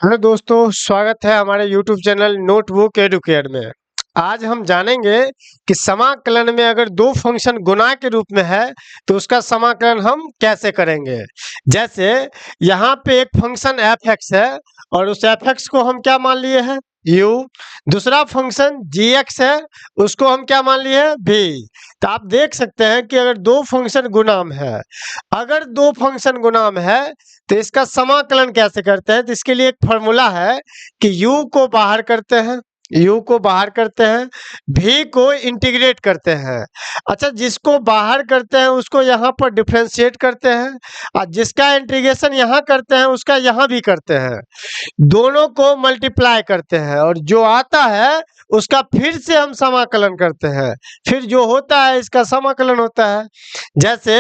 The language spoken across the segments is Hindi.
हेलो दोस्तों, स्वागत है हमारे YouTube चैनल नोटबुक एडुकेयर में। आज हम जानेंगे कि समाकलन में अगर दो फंक्शन गुणा के रूप में है तो उसका समाकलन हम कैसे करेंगे। जैसे यहाँ पे एक फंक्शन f(x) है और उस f(x) को हम क्या मान लिए हैं u। दूसरा फंक्शन g(x) है, उसको हम क्या मान लिए हैं v। तो आप देख सकते हैं कि अगर दो फंक्शन गुणाम है, अगर दो फंक्शन गुणाम है तो इसका समाकलन कैसे करते हैं। तो इसके लिए एक फॉर्मूला है कि u को बाहर करते हैं, u को बाहर करते हैं, v को इंटीग्रेट करते हैं। अच्छा, जिसको बाहर करते हैं उसको यहाँ पर डिफरेंशिएट करते हैं और जिसका इंटीग्रेशन यहाँ करते हैं उसका यहाँ भी करते हैं, दोनों को मल्टीप्लाई करते हैं और जो आता है उसका फिर से हम समाकलन करते हैं, फिर जो होता है इसका समाकलन होता है। जैसे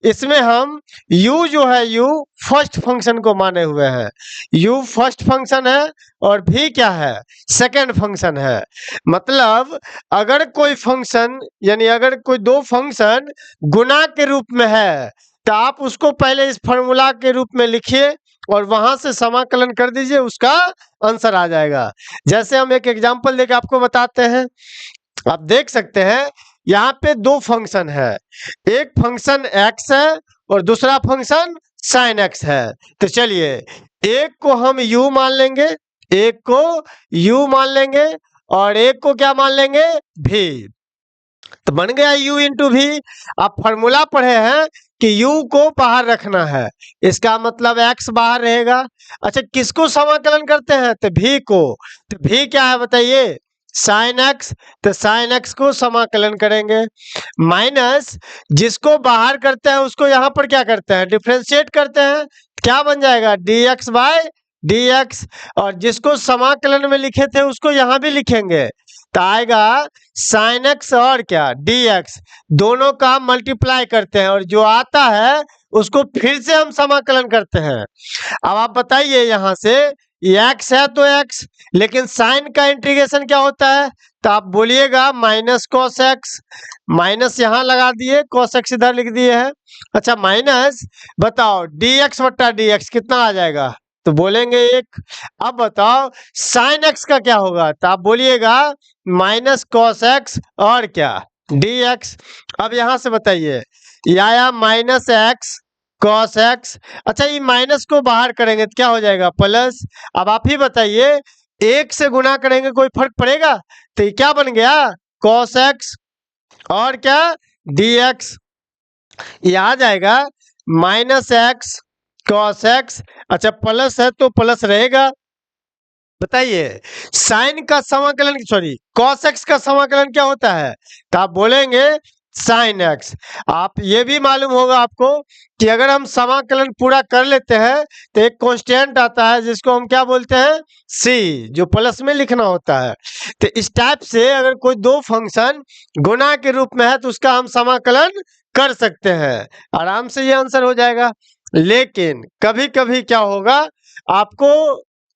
इसमें हम u जो है u फर्स्ट फंक्शन को माने हुए हैं, u फर्स्ट फंक्शन है और v क्या है सेकंड फंक्शन है। मतलब अगर कोई फंक्शन यानी अगर कोई दो फंक्शन गुणा के रूप में है तो आप उसको पहले इस फॉर्मूला के रूप में लिखिए और वहां से समाकलन कर दीजिए, उसका आंसर आ जाएगा। जैसे हम एक एग्जांपल देके आपको बताते हैं। आप देख सकते हैं यहाँ पे दो फंक्शन है, एक फंक्शन x है और दूसरा फंक्शन sin x है। तो चलिए एक को हम u मान लेंगे, एक को u मान लेंगे और एक को क्या मान लेंगे v। तो बन गया u इंटू वी। आप फॉर्मूला पढ़े हैं कि u को बाहर रखना है, इसका मतलब x बाहर रहेगा। अच्छा, किसको समाकलन करते हैं तो v को। तो v क्या है बताइए sin x, तो sin x को समाकलन करेंगे। माइनस जिसको बाहर करते हैं उसको यहाँ पर क्या करते हैं डिफरेंशिएट करते हैं, क्या बन जाएगा dx बाय dx। और जिसको समाकलन में लिखे थे उसको यहाँ भी लिखेंगे तो आएगा sin x और क्या dx, दोनों का मल्टीप्लाई करते हैं और जो आता है उसको फिर से हम समाकलन करते हैं। अब आप बताइए यहाँ से x है तो x, लेकिन साइन का इंटीग्रेशन क्या होता है तो आप बोलिएगा माइनस कॉस एक्स, माइनस यहाँ लगा दिए, कॉस एक्स इधर लिख दिए हैं। अच्छा, माइनस बताओ dx बट्टा dx कितना आ जाएगा तो बोलेंगे एक। अब बताओ साइन एक्स का क्या होगा तो आप बोलिएगा माइनस कॉस एक्स और क्या dx। अब यहां से बताइए ये आया माइनस एक्स कॉस एक्स। अच्छा, ये माइनस को बाहर करेंगे तो क्या हो जाएगा प्लस। अब आप ही बताइए एक से गुना करेंगे कोई फर्क पड़ेगा तो ये क्या बन गया कॉस एक्स और क्या dx। ये आ जाएगा माइनस एक्स कॉस एक्स। अच्छा, प्लस है तो प्लस रहेगा। बताइए साइन का समाकलन सॉरी कॉस एक्स का समाकलन क्या होता है तो आप बोलेंगे साइन एक्स। आप ये भी मालूम होगा आपको कि अगर हम समाकलन पूरा कर लेते हैं तो एक कांस्टेंट आता है जिसको हम क्या बोलते हैं सी, जो प्लस में लिखना होता है। तो इस टाइप से अगर कोई दो फंक्शन गुणा के रूप में है तो उसका हम समाकलन कर सकते हैं, आराम से ये आंसर हो जाएगा। लेकिन कभी कभी क्या होगा आपको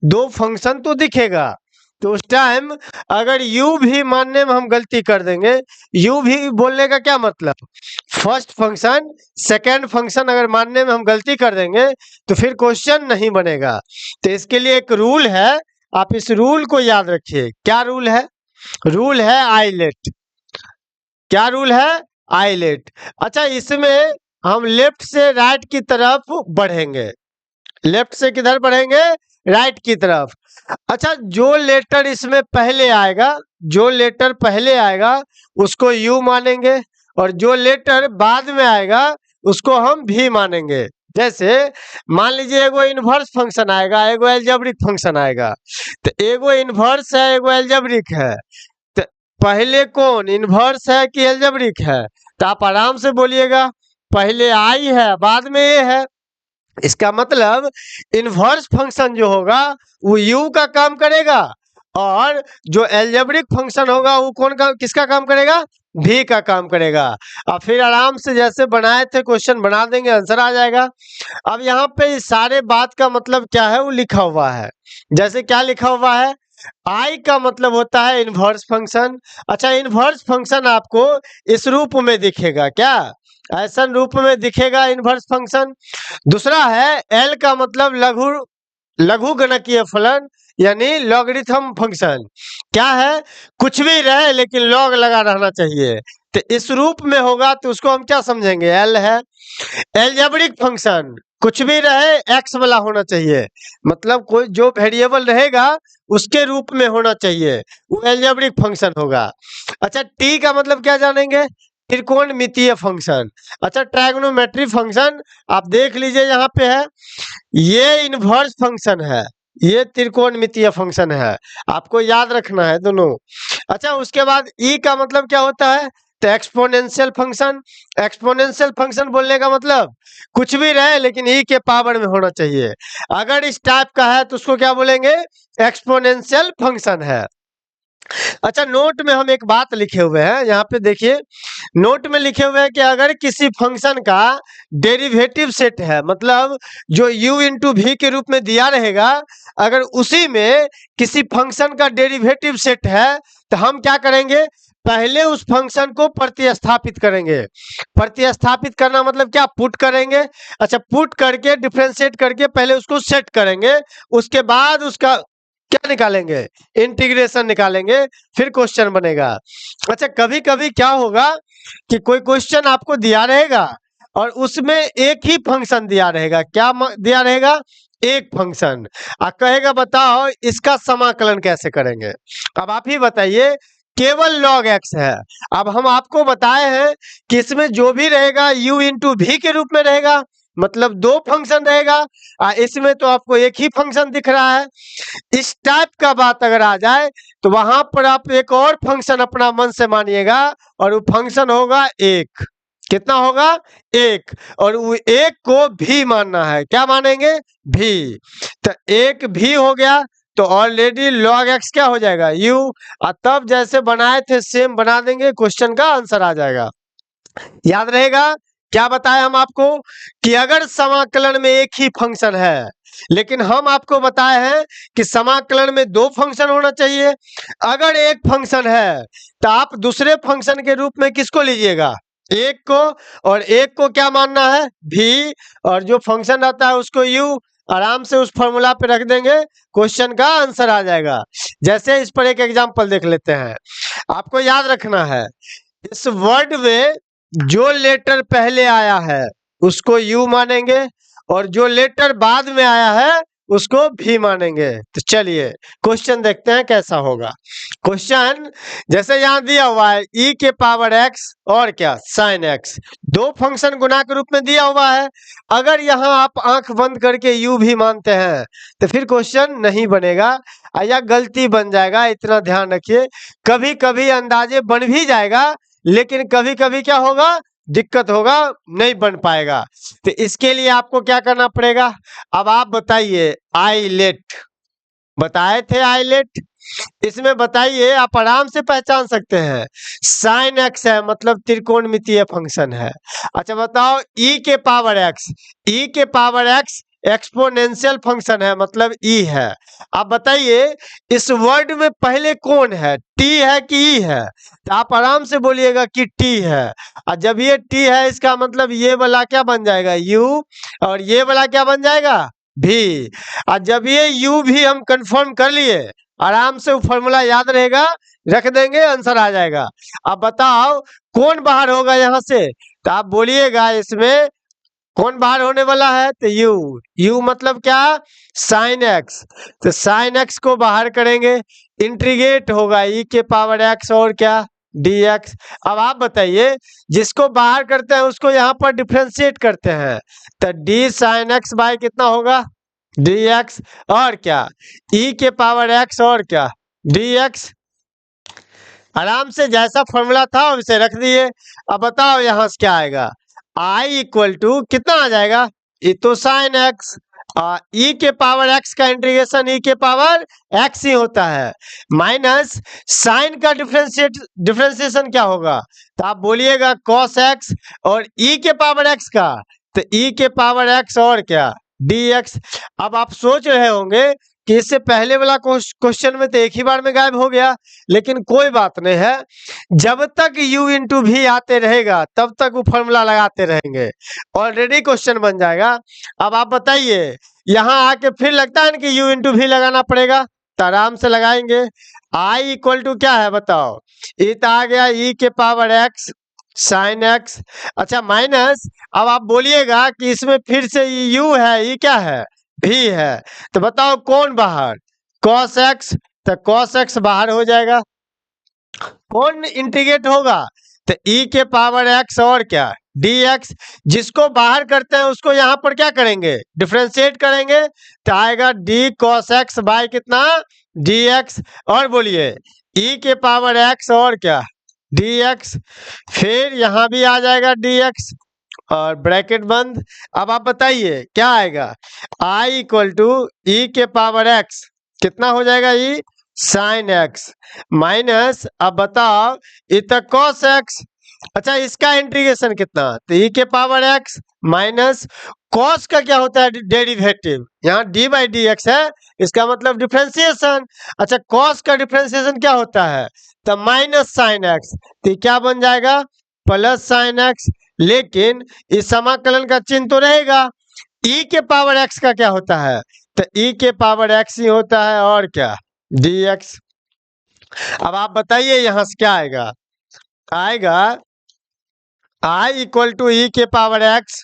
दो फंक्शन तो दिखेगा तो उस टाइम अगर u भी मानने में हम गलती कर देंगे, u भी बोलने का क्या मतलब फर्स्ट फंक्शन सेकंड फंक्शन अगर मानने में हम गलती कर देंगे तो फिर क्वेश्चन नहीं बनेगा। तो इसके लिए एक रूल है, आप इस रूल को याद रखिए। क्या रूल है? रूल है आइलेट। क्या रूल है? आइलेट। अच्छा, इसमें हम लेफ्ट से राइट की तरफ बढ़ेंगे, लेफ्ट से किधर बढ़ेंगे राइट की तरफ। अच्छा, जो लेटर इसमें पहले आएगा, जो लेटर पहले आएगा उसको u मानेंगे और जो लेटर बाद में आएगा उसको हम v मानेंगे। जैसे मान लीजिए एगो इनवर्स फंक्शन आएगा, एगो एल्जेब्रिक फंक्शन आएगा। तो एगो इनवर्स है एगो एल्जेब्रिक है, तो पहले कौन इनवर्स है कि एल्जेब्रिक है तो आप आराम से बोलिएगा पहले आई है बाद में ए है। इसका मतलब इनवर्स फंक्शन जो होगा वो u का काम करेगा और जो एल्जेब्रिक फंक्शन होगा वो कौन का किसका काम करेगा v का काम करेगा। अब फिर आराम से जैसे बनाए थे क्वेश्चन बना देंगे, आंसर आ जाएगा। अब यहाँ पे इस सारे बात का मतलब क्या है वो लिखा हुआ है। जैसे क्या लिखा हुआ है, आई का मतलब होता है इनवर्स फंक्शन। अच्छा, इनवर्स फंक्शन आपको इस रूप में दिखेगा, क्या ऐसा रूप में दिखेगा इनवर्स फंक्शन। दूसरा है एल का मतलब लघु लघु गणकीय फलन यानी लॉगरिथम फंक्शन क्या है, कुछ भी रहे लेकिन लॉग लगा रहना चाहिए। तो इस रूप में होगा तो उसको हम क्या समझेंगे, एल है। एल्जेब्रिक फंक्शन कुछ भी रहे एक्स वाला होना चाहिए, मतलब कोई जो वेरिएबल रहेगा उसके रूप में होना चाहिए, वो एल्जेब्रिक फंक्शन होगा। अच्छा, टी का मतलब क्या जानेंगे, त्रिकोणमितीय फंक्शन। अच्छा, ट्रायगोनोमेट्री फंक्शन आप देख लीजिए यहाँ पे है, ये इनवर्स फंक्शन है, ये त्रिकोणमितीय फंक्शन है, आपको याद रखना है दोनों। अच्छा, उसके बाद ई का मतलब क्या होता है, तो एक्सपोनेंशियल फंक्शन। एक्सपोनेंशियल फंक्शन बोलने का मतलब कुछ भी रहे लेकिन ई के पावर में होना चाहिए, अगर इस टाइप का है तो उसको क्या बोलेंगे, एक्सपोनेंशियल फंक्शन है। अच्छा, नोट में हम एक बात लिखे हुए हैं, यहाँ पे देखिए, नोट में लिखे हुए हैं कि अगर किसी फंक्शन का डेरिवेटिव सेट है, मतलब जो u इंटू वी के रूप में दिया रहेगा, अगर उसी में किसी फंक्शन का डेरिवेटिव सेट है तो हम क्या करेंगे, पहले उस फंक्शन को प्रतिस्थापित करेंगे। प्रतिस्थापित करना मतलब क्या, पुट करेंगे। अच्छा, पुट करके डिफरेंशिएट करके पहले उसको सेट करेंगे, उसके बाद उसका क्या निकालेंगे, इंटीग्रेशन निकालेंगे, फिर क्वेश्चन बनेगा। अच्छा, कभी कभी क्या होगा कि कोई क्वेश्चन आपको दिया रहेगा और उसमें एक ही फंक्शन दिया रहेगा, क्या दिया रहेगा, एक फंक्शन, कहेगा बताओ इसका समाकलन कैसे करेंगे। अब आप ही बताइए, केवल log x है। अब हम आपको बताए हैं कि इसमें जो भी रहेगा u इंटू वी के रूप में रहेगा, मतलब दो फंक्शन रहेगा, इसमें तो आपको एक ही फंक्शन दिख रहा है। इस टाइप का बात अगर आ जाए तो वहां पर आप एक और फंक्शन अपना मन से मानिएगा, और वो फंक्शन होगा एक। कितना होगा, एक, और वो एक को भी मानना है, क्या मानेंगे, भी। तो एक भी हो गया तो ऑलरेडी log x क्या हो जाएगा, u, और तब जैसे बनाए थे सेम बना देंगे, क्वेश्चन का आंसर आ जाएगा। याद रहेगा क्या बताया हम आपको, कि अगर समाकलन में एक ही फंक्शन है, लेकिन हम आपको बताए हैं कि समाकलन में दो फंक्शन होना चाहिए। अगर एक फंक्शन है तो आप दूसरे फंक्शन के रूप में किसको लीजिएगा, एक को, और एक को क्या मानना है, भी, और जो फंक्शन रहता है उसको u, आराम से उस फॉर्मूला पे रख देंगे, क्वेश्चन का आंसर आ जाएगा। जैसे इस पर एक एग्जांपल देख लेते हैं। आपको याद रखना है, इस वर्ड में जो लेटर पहले आया है उसको यू मानेंगे, और जो लेटर बाद में आया है उसको भी मानेंगे। तो चलिए क्वेश्चन देखते हैं कैसा होगा। क्वेश्चन जैसे यहाँ दिया हुआ है e के पावर x और क्या, साइन x, दो फंक्शन गुना के रूप में दिया हुआ है। अगर यहाँ आप आंख बंद करके u भी मानते हैं तो फिर क्वेश्चन नहीं बनेगा, या गलती बन जाएगा। इतना ध्यान रखिए, कभी कभी अंदाजे बन भी जाएगा, लेकिन कभी कभी क्या होगा, दिक्कत होगा, नहीं बन पाएगा। तो इसके लिए आपको क्या करना पड़ेगा, अब आप बताइए, आईलेट बताए थे, आईलेट, इसमें बताइए, आप आराम से पहचान सकते हैं, साइन एक्स है मतलब त्रिकोणमितीय फंक्शन है। अच्छा बताओ, ई के पावर एक्स, ई के पावर एक्स एक्सपोनेंशियल फंक्शन है, मतलब ई है। आप बताइए इस वर्ड में पहले कौन है, टी है कि ई है, तो आप आराम से बोलिएगा कि टी है। और जब ये टी है इसका मतलब ये वाला क्या बन जाएगा, यू, और ये वाला क्या बन जाएगा, भी। और जब ये यू भी हम कंफर्म कर लिए, आराम से वो फॉर्मूला याद रहेगा, रख देंगे, आंसर आ जाएगा। अब बताओ कौन बाहर होगा यहाँ से, तो आप बोलिएगा इसमें कौन बाहर होने वाला है, तो u, u मतलब क्या, साइन एक्स, तो साइन एक्स को बाहर करेंगे, इंटीग्रेट होगा e के पावर x और क्या, dx। अब आप बताइए, जिसको बाहर करते हैं उसको यहाँ पर डिफरेंशिएट करते हैं, तो d साइन एक्स बाय कितना होगा, dx, और क्या, e के पावर x और क्या, dx। आराम से जैसा फॉर्मूला था वैसे रख दिए। अब बताओ यहाँ से क्या आएगा, i इक्वल टू कितना आ जाएगा, ये तो साइन एक्स, e के पावर x का इंटीग्रेशन e के पावर x ही होता है, माइनस साइन का डिफरेंशिएशन क्या होगा, तो आप बोलिएगा cos x, और e के पावर x का, तो e के पावर x और क्या, dx। अब आप सोच रहे होंगे कि इससे पहले वाला क्वेश्चन में तो एक ही बार में गायब हो गया, लेकिन कोई बात नहीं है, जब तक u इंटू भी आते रहेगा तब तक वो फॉर्मूला लगाते रहेंगे, ऑलरेडी क्वेश्चन बन जाएगा। अब आप बताइए, यहाँ आके फिर लगता है ना कि u इंटू भी लगाना पड़ेगा, तो आराम से लगाएंगे। i इक्वल टू क्या है बताओ, ये तो आ गया e के पावर x साइन एक्स, अच्छा माइनस, अब आप बोलिएगा कि इसमें फिर से ये u है, ये क्या है, भी है, तो बताओ कौन बाहर, cos x, तो cos x बाहर हो जाएगा, कौन इंटीग्रेट होगा, तो e के पावर x और क्या dx, जिसको बाहर करते हैं उसको यहाँ पर क्या करेंगे, डिफरेंशिएट करेंगे, तो आएगा d cos x बाय कितना dx, और बोलिए e के पावर x और क्या dx, फिर यहाँ भी आ जाएगा dx और ब्रैकेट बंद। अब आप बताइए क्या आएगा, i इक्वल टू ई के पावर x, कितना हो जाएगा ई साइन x माइनस, अब बताओ ये तो cos x, अच्छा इसका इंटीग्रेशन कितना, तो ई के पावर x माइनस cos का क्या होता है डेरिवेटिव, यहाँ d बाई डी एक्स है, इसका मतलब डिफरेंशिएशन, अच्छा cos का डिफरेंशिएशन क्या होता है, तो माइनस साइन x, तो क्या बन जाएगा प्लस साइन x, लेकिन इस समाकलन का चिन्ह तो रहेगा, e के पावर x का क्या होता है, तो e के पावर x ही होता है और क्या dx। अब आप बताइए यहां से क्या आएगा, आएगा i इक्वल टू ई के power x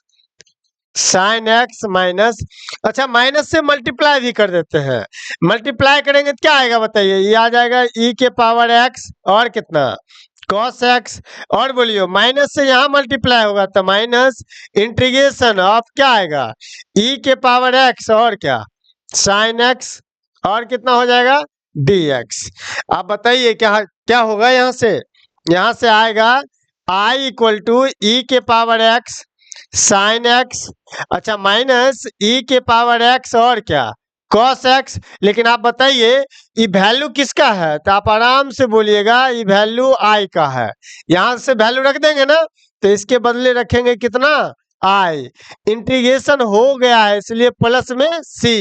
sine x minus, अच्छा माइनस से मल्टीप्लाई भी कर देते हैं, मल्टीप्लाई करेंगे तो क्या आएगा बताइए, ये आ जाएगा e के पावर x और कितना cos x, और बोलियो माइनस से यहाँ मल्टीप्लाई होगा तो माइनस इंटीग्रेशन ऑफ क्या आएगा e के पावर x और क्या साइन x और कितना हो जाएगा dx। आप बताइए क्या क्या होगा, यहाँ से आएगा i इक्वल टू ई के पावर x साइन x, अच्छा माइनस e के पावर x और क्या cos x, लेकिन आप बताइए ये वैल्यू किसका है, तो आप आराम से बोलिएगा ये वैल्यू i का है, यहां से वैल्यू रख देंगे ना, तो इसके बदले रखेंगे कितना i, इंटीग्रेशन हो गया है इसलिए प्लस में c,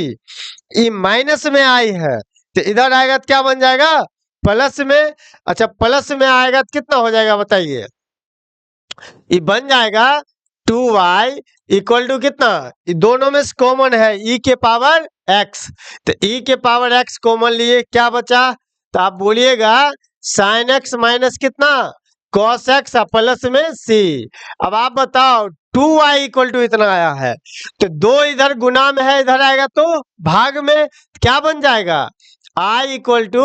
ये माइनस में i है, तो इधर आएगा तो क्या बन जाएगा प्लस में, अच्छा प्लस में आएगा तो कितना हो जाएगा बताइए, ये बन जाएगा 2y इक्वल टू कितना, ये दोनों में से कॉमन है e के पावर x, तो e के पावर x कॉमन लिए क्या बचा, तो आप बोलिएगा साइन x माइनस कितना cos x प्लस में c। अब आप बताओ 2y इक्वल टू इतना आया है, तो दो इधर गुना में है, इधर आएगा तो भाग में, क्या बन जाएगा i इक्वल टू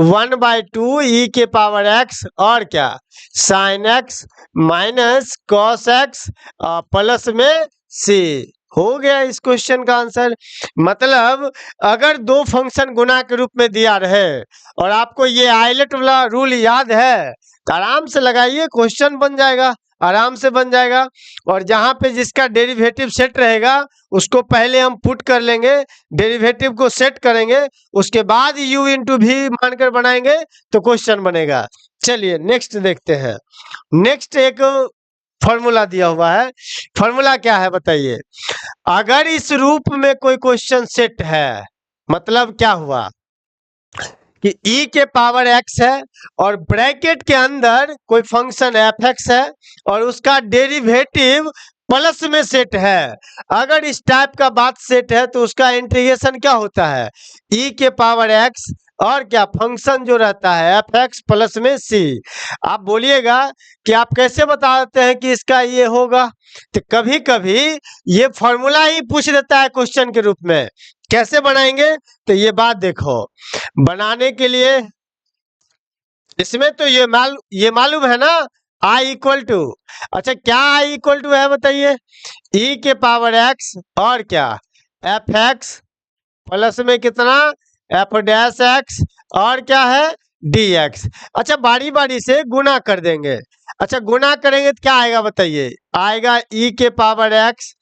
1/2 ई के पावर x और क्या sine x minus cos x plus में c, हो गया इस क्वेश्चन का आंसर। मतलब अगर दो फंक्शन गुना के रूप में दिया रहे और आपको ये आइलेट वाला रूल याद है तो आराम से लगाइए, क्वेश्चन बन जाएगा, आराम से बन जाएगा, और जहां पे जिसका डेरिवेटिव सेट रहेगा उसको पहले हम पुट कर लेंगे, डेरिवेटिव को सेट करेंगे, उसके बाद u इंटू भी मानकर बनाएंगे तो क्वेश्चन बनेगा। चलिए नेक्स्ट देखते हैं, नेक्स्ट एक फॉर्मूला दिया हुआ है, फॉर्मूला क्या है बताइए, अगर इस रूप में कोई क्वेश्चन सेट है, मतलब क्या हुआ कि e के पावर x है और ब्रैकेट के अंदर कोई फंक्शन f(x) है और उसका डेरिवेटिव प्लस में सेट है, अगर इस टाइप का बात सेट है तो उसका इंटीग्रेशन क्या होता है e के पावर x और क्या फंक्शन जो रहता है f(x) प्लस में c। आप बोलिएगा कि आप कैसे बताते हैं कि इसका ये होगा, तो कभी कभी ये फॉर्मूला ही पूछ देता है क्वेश्चन के रूप में, कैसे बनाएंगे तो ये बात देखो, बनाने के लिए इसमें तो ये मालूम है ना i इक्वल टू, अच्छा क्या i इक्वल टू है बताइए e के पावर x और क्या f(x) प्लस में कितना f'(x) और क्या है dx। अच्छा बारी बारी से गुना कर देंगे, अच्छा गुना करेंगे तो क्या आएगा बताइए, आएगा e के पावर x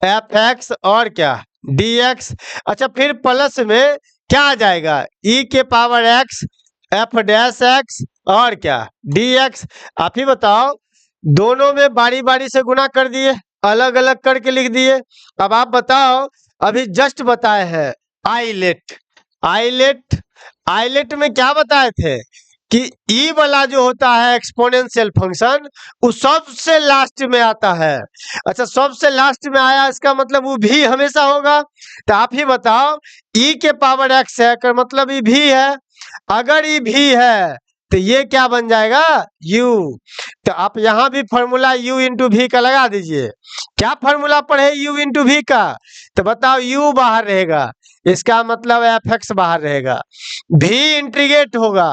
f(x) और क्या dx, अच्छा फिर प्लस में क्या आ जाएगा e के पावर x f'(x) और क्या dx। आप ही बताओ, दोनों में बारी बारी से गुना कर दिए, अलग अलग करके लिख दिए, अब आप बताओ, अभी जस्ट बताए हैं आइलेट, आइलेट, आइलेट में क्या बताए थे कि ई वाला जो होता है एक्सपोनेंशियल फंक्शन वो सबसे लास्ट में आता है। अच्छा, सबसे लास्ट में आया इसका मतलब वो भी हमेशा होगा। तो आप ही बताओ, ई के पावर एक्स है कर मतलब ई भी है। अगर ई भी है तो ये क्या बन जाएगा, u। तो आप यहाँ भी फॉर्मूला u इंटू भी का लगा दीजिए। क्या फॉर्मूला पढ़े u इंटू भी का, तो बताओ u बाहर रहेगा, इसका मतलब एफ एक्स बाहर रहेगा, भी इंटीग्रेट होगा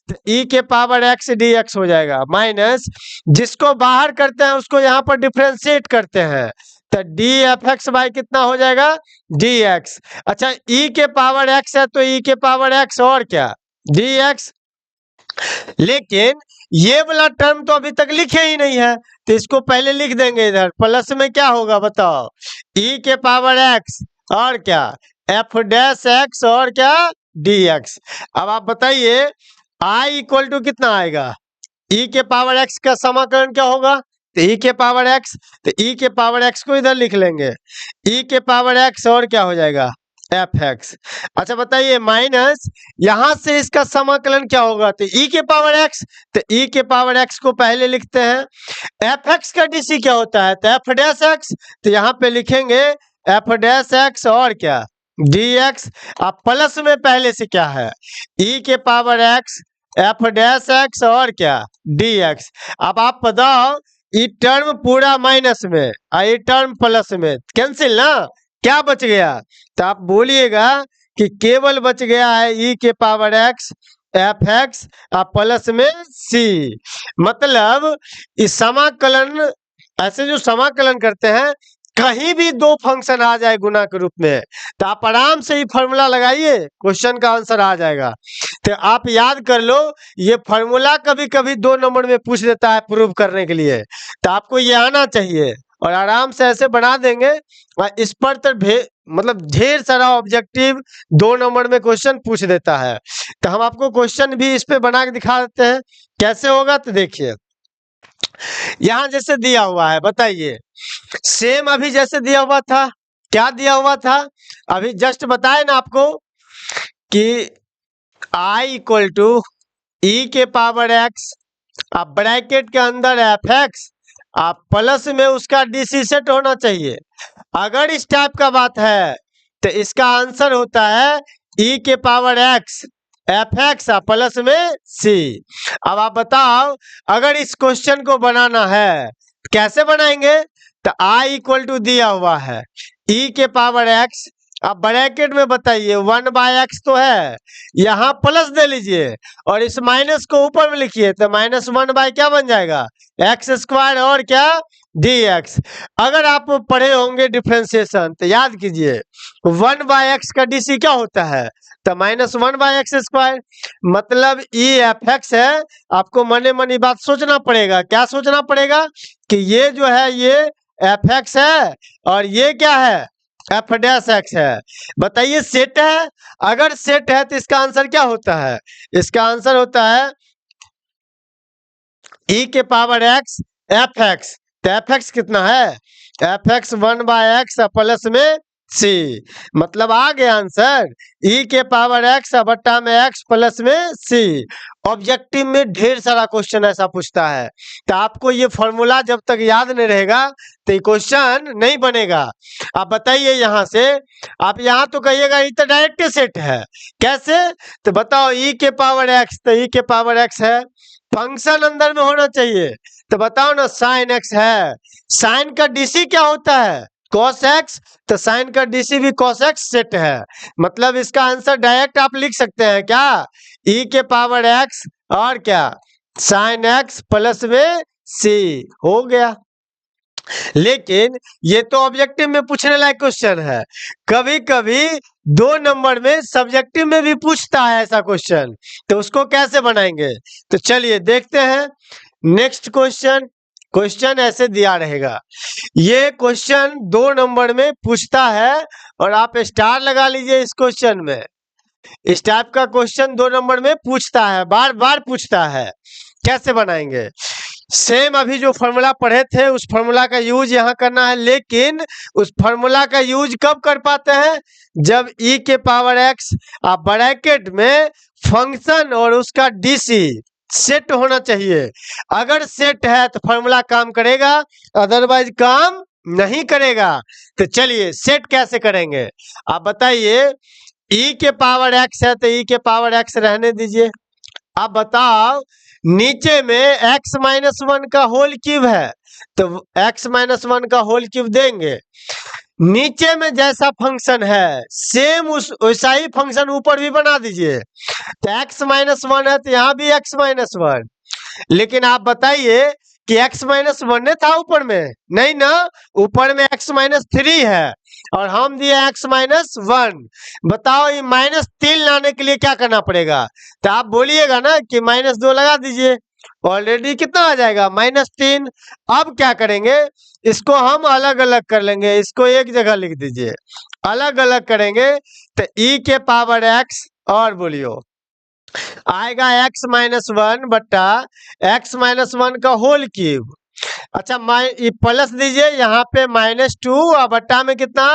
तो e के पावर x dx हो जाएगा, माइनस जिसको बाहर करते हैं उसको यहाँ पर डिफरेंशिएट करते हैं तो डी एफ एक्स बाई कितना हो जाएगा, डी एक्स। अच्छा, e के पावर x है तो e के पावर x और क्या, डी एक्स। लेकिन ये वाला टर्म तो अभी तक लिखे ही नहीं है तो इसको पहले लिख देंगे इधर। प्लस में क्या होगा बताओ, e के पावर x और क्या, एफ डैश एक्स और क्या, डी एक्स। अब आप बताइए i इक्वल टू कितना आएगा, e के पावर x का समाकलन क्या होगा, तो e के पावर x, तो e के पावर x को इधर लिख लेंगे, e के पावर x और क्या हो जाएगा, एफ एक्स। अच्छा बताइए, माइनस यहां से इसका समाकलन क्या होगा, तो e के पावर x, तो e के पावर x को पहले लिखते हैं। एफ एक्स का डीसी क्या होता है, तो एफ डैश एक्स, तो यहाँ पे लिखेंगे एफ डैश एक्स और क्या, डी एक्स। अब प्लस में पहले से क्या है, e के power x F dash x और क्या, डी एक्स। अब आप बताओ, ये टर्म पूरा माइनस में और ये टर्म प्लस में, कैंसिल ना, क्या बच गया, तो आप बोलिएगा कि केवल बच गया है e के power x F X plus में c। मतलब इस समाकलन, ऐसे जो समाकलन करते हैं कहीं भी दो फंक्शन आ जाए गुना के रूप में तो आप आराम से ही फॉर्मूला लगाइए, क्वेश्चन का आंसर आ जाएगा। तो आप याद कर लो, ये फॉर्मूला कभी कभी 2 नंबर में पूछ देता है प्रूव करने के लिए, तो आपको ये आना चाहिए और आराम से ऐसे बना देंगे। और इस पर तो मतलब ढेर सारा ऑब्जेक्टिव 2 नंबर में क्वेश्चन पूछ देता है। तो हम आपको क्वेश्चन भी इस पे बना के दिखा देते हैं कैसे होगा। तो देखिए, यहाँ जैसे दिया हुआ है, बताइए सेम अभी जैसे दिया हुआ था, क्या दिया हुआ था अभी जस्ट बताए ना आपको कि i इक्वल टू ई के पावर x, अब ब्रैकेट के अंदर एफ एक्स, आप प्लस में उसका डीसी सेट होना चाहिए। अगर इस टाइप का बात है तो इसका आंसर होता है ई के power x F X plus में c। अब आप बताओ, अगर इस क्वेश्चन को बनाना है कैसे बनाएंगे, तो i इक्वल टू दिया हुआ है e के पावर x, अब ब्रैकेट में बताइए 1/x तो है, यहाँ प्लस दे लीजिए और इस माइनस को ऊपर में लिखिए तो -1 बाय क्या बन जाएगा, एक्स स्क्वायर और क्या, dx। अगर आप पढ़े होंगे डिफरेंशिएशन तो याद कीजिए 1/x का डीसी क्या होता है, तो -1/x स्क्वायर। मतलब ई एफ एक्स है, आपको मने मन बात सोचना पड़ेगा। क्या सोचना पड़ेगा कि ये जो है ये एफ एक्स है और ये क्या है, एफ डैश एक्स है। बताइए सेट है, अगर सेट है तो इसका आंसर क्या होता है, इसका आंसर होता है ई के पावर एक्स एफ एक्स। तो एफ एक्स कितना है, एफ एक्स 1/x प्लस में c। मतलब आ गया आंसर ई के पावर x बट्टा में x प्लस में c। ऑब्जेक्टिव में ढेर सारा क्वेश्चन ऐसा पूछता है, तो आपको ये फॉर्मूला जब तक याद नहीं रहेगा तो ये क्वेश्चन नहीं बनेगा। आप बताइए, यहाँ से आप यहाँ तो कहिएगा ये तो डायरेक्ट सेट है, कैसे, तो बताओ ई के पावर x, तो ई के पावर x है, फंक्शन अंदर में होना चाहिए, तो बताओ ना साइन x है, साइन का डीसी क्या होता है, cos x, तो साइन का डीसी भी cos x सेट है। मतलब इसका आंसर डायरेक्ट आप लिख सकते हैं क्या, e के पावर x और क्या, साइन x प्लस में c हो गया। लेकिन ये तो ऑब्जेक्टिव में पूछने लायक क्वेश्चन है, कभी कभी 2 नंबर में सब्जेक्टिव में भी पूछता है ऐसा क्वेश्चन, तो उसको कैसे बनाएंगे, तो चलिए देखते हैं नेक्स्ट क्वेश्चन। क्वेश्चन ऐसे दिया रहेगा, ये क्वेश्चन 2 नंबर में पूछता है और आप स्टार लगा लीजिए इस क्वेश्चन में। इस टाइप का क्वेश्चन 2 नंबर में पूछता है, बार बार पूछता है, कैसे बनाएंगे। सेम अभी जो फॉर्मूला पढ़े थे उस फॉर्मूला का यूज यहाँ करना है, लेकिन उस फॉर्मूला का यूज कब कर पाते हैं, जब e के पावर x आप ब्रैकेट में फंक्शन और उसका डीसी सेट होना चाहिए। अगर सेट है तो फॉर्मूला काम करेगा, अदरवाइज काम नहीं करेगा। तो चलिए सेट कैसे करेंगे आप बताइए। e के पावर x है तो e के पावर x रहने दीजिए। आप बताओ नीचे में x माइनस वन का होल क्यूब है तो x माइनस वन का होल क्यूब देंगे। नीचे में जैसा फंक्शन है सेम उस वैसा ही फंक्शन ऊपर भी बना दीजिए। तो x माइनस वन है तो यहाँ भी x माइनस वन, लेकिन आप बताइए कि x माइनस वन ने था ऊपर में, नहीं ना, ऊपर में x माइनस थ्री है और हम दिए x माइनस वन। बताओ ये माइनस तीन लाने के लिए क्या करना पड़ेगा, तो आप बोलिएगा ना कि माइनस दो लगा दीजिए, ऑलरेडी कितना आ जाएगा माइनस तीन। अब क्या करेंगे, इसको हम अलग अलग कर लेंगे, इसको एक जगह लिख दीजिए, अलग अलग करेंगे तो e के पावर x और बोलियो आएगा x माइनस वन बट्टा x माइनस वन का होल क्यूब। अच्छा ये प्लस दीजिए, यहाँ पे माइनस टू और बट्टा में कितना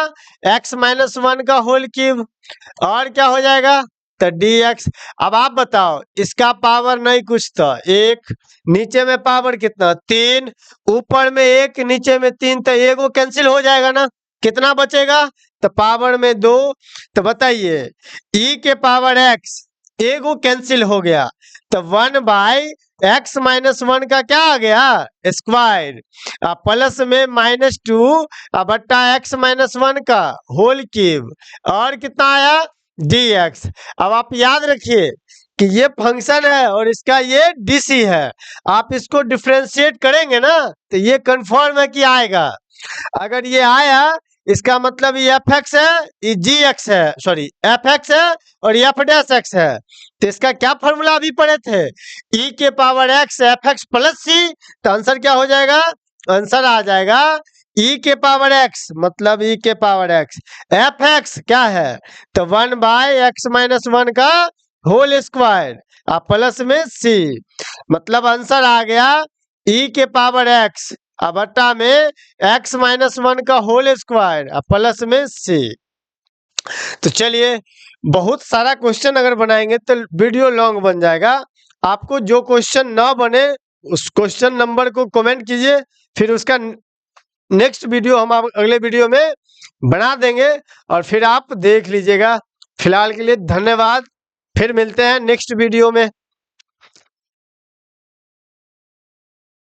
x माइनस वन का होल क्यूब, और क्या हो जाएगा तो dx। अब आप बताओ इसका पावर नहीं कुछ था एक, नीचे में पावर कितना तीन, ऊपर में एक नीचे में तीन, तो एक वो कैंसिल हो जाएगा ना, कितना बचेगा तो पावर में दो। तो बताइए e के पावर x एगो कैंसिल हो गया तो one by x minus one का क्या आ गया स्क्वायर, प्लस में माइनस टू बट्टा एक्स माइनस वन का होल क्यूब, और कितना आया dx। अब आप याद रखिए कि ये फंक्शन है और इसका ये डीसी है, आप इसको डिफरेंशिएट करेंगे ना तो ये कंफर्म है कि आएगा। अगर ये आया इसका मतलब ये एफ एक्स है, ये जी एक्स है, सॉरी एफ एक्स है और एफ डैश एक्स है। तो इसका क्या फॉर्मूला अभी पढ़े थे, e के power x F X plus C, तो आंसर क्या हो जाएगा, आंसर आ जाएगा e के पावर x मतलब e के पावर x एफ एक्स क्या है तो one by x minus one का होल स्क्वायर प्लस में c, मतलब आंसर आ गया e के पावर x बट्टा में x माइनस वन का होल स्क्वायर प्लस में c। तो चलिए बहुत सारा क्वेश्चन अगर बनाएंगे तो वीडियो लॉन्ग बन जाएगा। आपको जो क्वेश्चन ना बने उस क्वेश्चन नंबर को कमेंट कीजिए, फिर उसका नेक्स्ट वीडियो हम अगले वीडियो में बना देंगे और फिर आप देख लीजिएगा। फिलहाल के लिए धन्यवाद, फिर मिलते हैं नेक्स्ट वीडियो में।